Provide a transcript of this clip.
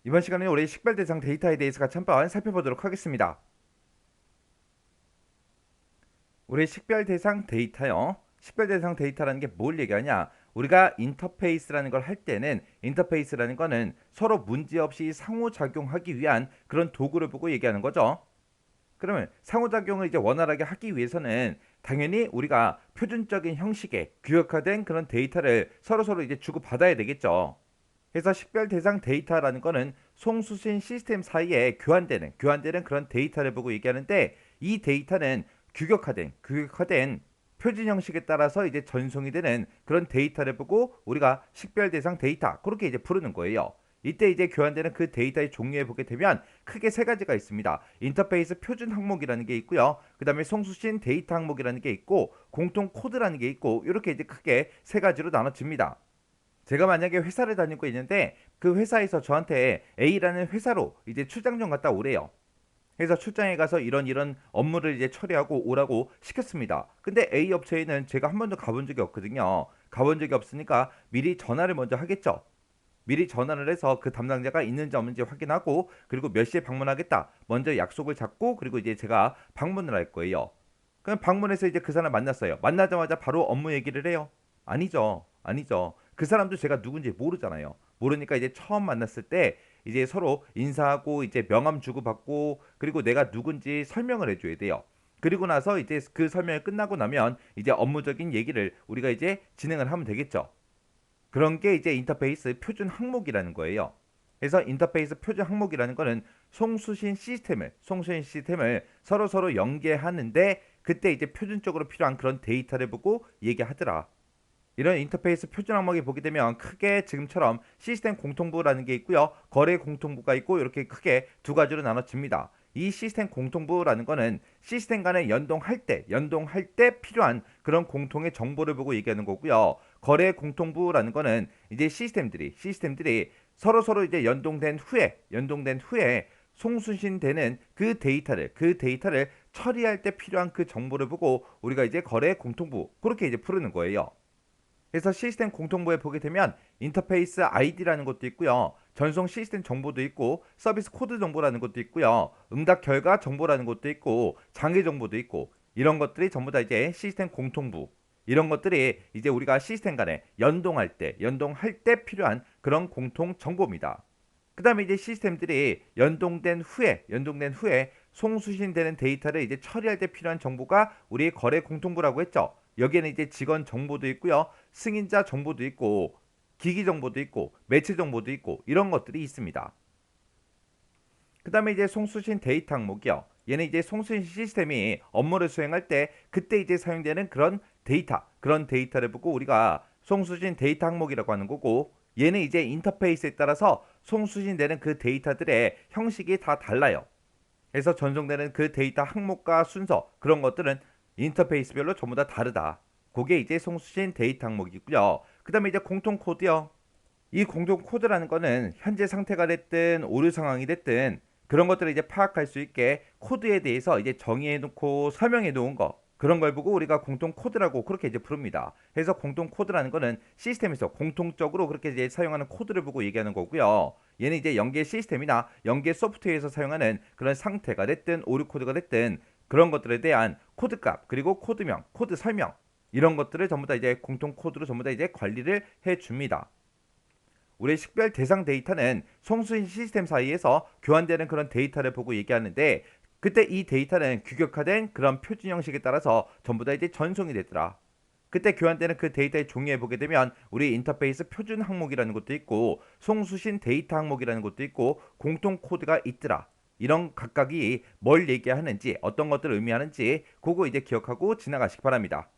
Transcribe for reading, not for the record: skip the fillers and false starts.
이번 시간에 우리 식별 대상 데이터에 대해서 같이 한번 살펴보도록 하겠습니다. 우리 식별 대상 데이터요. 식별 대상 데이터라는 게 뭘 얘기하냐? 우리가 인터페이스라는 걸 할 때는 인터페이스라는 거는 서로 문제없이 상호작용하기 위한 그런 도구를 보고 얘기하는 거죠. 그러면 상호작용을 이제 원활하게 하기 위해서는 당연히 우리가 표준적인 형식의 규격화된 그런 데이터를 서로서로 이제 주고받아야 되겠죠. 그래서 식별 대상 데이터라는 거는 송수신 시스템 사이에 교환되는 그런 데이터를 보고 얘기하는데, 이 데이터는 규격화된 표준 형식에 따라서 이제 전송이 되는 그런 데이터를 보고 우리가 식별 대상 데이터 그렇게 이제 부르는 거예요. 이때 이제 교환되는 그 데이터의 종류에 보게 되면 크게 세 가지가 있습니다. 인터페이스 표준 항목이라는 게 있고요. 그 다음에 송수신 데이터 항목이라는 게 있고, 공통 코드라는 게 있고, 이렇게 이제 크게 세 가지로 나눠집니다. 제가 만약에 회사를 다니고 있는데 그 회사에서 저한테 A라는 회사로 이제 출장 좀 갔다 오래요. 그래서 출장에 가서 이런 업무를 이제 처리하고 오라고 시켰습니다. 근데 A 업체에는 제가 한 번도 가본 적이 없거든요. 가본 적이 없으니까 미리 전화를 먼저 하겠죠. 미리 전화를 해서 그 담당자가 있는지 없는지 확인하고, 그리고 몇 시에 방문하겠다 먼저 약속을 잡고, 그리고 이제 제가 방문을 할 거예요. 그럼 방문해서 이제 그 사람 만났어요. 만나자마자 바로 업무 얘기를 해요? 아니죠. 아니죠. 그 사람도 제가 누군지 모르잖아요. 모르니까 이제 처음 만났을 때 이제 서로 인사하고 이제 명함 주고받고, 그리고 내가 누군지 설명을 해줘야 돼요. 그리고 나서 이제 그 설명이 끝나고 나면 이제 업무적인 얘기를 우리가 이제 진행을 하면 되겠죠. 그런 게 이제 인터페이스 표준 항목이라는 거예요. 그래서 인터페이스 표준 항목이라는 거는 송수신 시스템을 서로 연계하는데, 그때 이제 표준적으로 필요한 그런 데이터를 보고 얘기하더라. 이런 인터페이스 표준 항목이 보게 되면 크게 지금처럼 시스템 공통부라는 게 있고요. 거래 공통부가 있고, 이렇게 크게 두 가지로 나눠집니다. 이 시스템 공통부라는 거는 시스템 간에 연동할 때 필요한 그런 공통의 정보를 보고 얘기하는 거고요. 거래 공통부라는 거는 이제 시스템들이 서로서로 이제 연동된 후에 송수신되는 그 데이터를 처리할 때 필요한 그 정보를 보고 우리가 이제 거래 공통부 그렇게 이제 부르는 거예요. 그래서 시스템 공통부에 보게 되면 인터페이스 아이디라는 것도 있고요. 전송 시스템 정보도 있고, 서비스 코드 정보라는 것도 있고요. 응답 결과 정보라는 것도 있고, 장애 정보도 있고, 이런 것들이 전부 다 이제 시스템 공통부. 이런 것들이 이제 우리가 시스템 간에 연동할 때 필요한 그런 공통 정보입니다. 그 다음에 이제 시스템들이 연동된 후에 송수신되는 데이터를 이제 처리할 때 필요한 정보가 우리의 거래 공통부라고 했죠. 여기에는 이제 직원 정보도 있고요. 승인자 정보도 있고, 기기 정보도 있고, 매체 정보도 있고, 이런 것들이 있습니다. 그 다음에 이제 송수신 데이터 항목이요. 얘는 이제 송수신 시스템이 업무를 수행할 때 그때 이제 사용되는 그런 데이터를 보고 우리가 송수신 데이터 항목이라고 하는 거고, 얘는 이제 인터페이스에 따라서 송수신되는 그 데이터들의 형식이 다 달라요. 그래서 전송되는 그 데이터 항목과 순서 그런 것들은 인터페이스별로 전부 다 다르다. 그게 이제 송수신 데이터 항목이고요. 그 다음에 이제 공통 코드요. 이 공통 코드라는 거는 현재 상태가 됐든 오류 상황이 됐든 그런 것들을 이제 파악할 수 있게 코드에 대해서 이제 정의해 놓고 설명해 놓은 거, 그런 걸 보고 우리가 공통 코드라고 그렇게 이제 부릅니다. 그래서 공통 코드라는 거는 시스템에서 공통적으로 그렇게 이제 사용하는 코드를 보고 얘기하는 거고요. 얘는 이제 연계 시스템이나 연계 소프트웨어에서 사용하는 그런 상태가 됐든 오류 코드가 됐든 그런 것들에 대한 코드값, 그리고 코드명, 코드 설명, 이런 것들을 전부 다 이제 공통 코드로 전부 다 이제 관리를 해 줍니다. 우리 식별 대상 데이터는 송수신 시스템 사이에서 교환되는 그런 데이터를 보고 얘기하는데, 그때 이 데이터는 규격화된 그런 표준 형식에 따라서 전부 다 이제 전송이 되더라. 그때 교환되는 그 데이터의 종류에 보게 되면 우리 인터페이스 표준 항목이라는 것도 있고, 송수신 데이터 항목이라는 것도 있고, 공통 코드가 있더라. 이런 각각이 뭘 얘기하는지, 어떤 것들을 의미하는지 그거 이제 기억하고 지나가시기 바랍니다.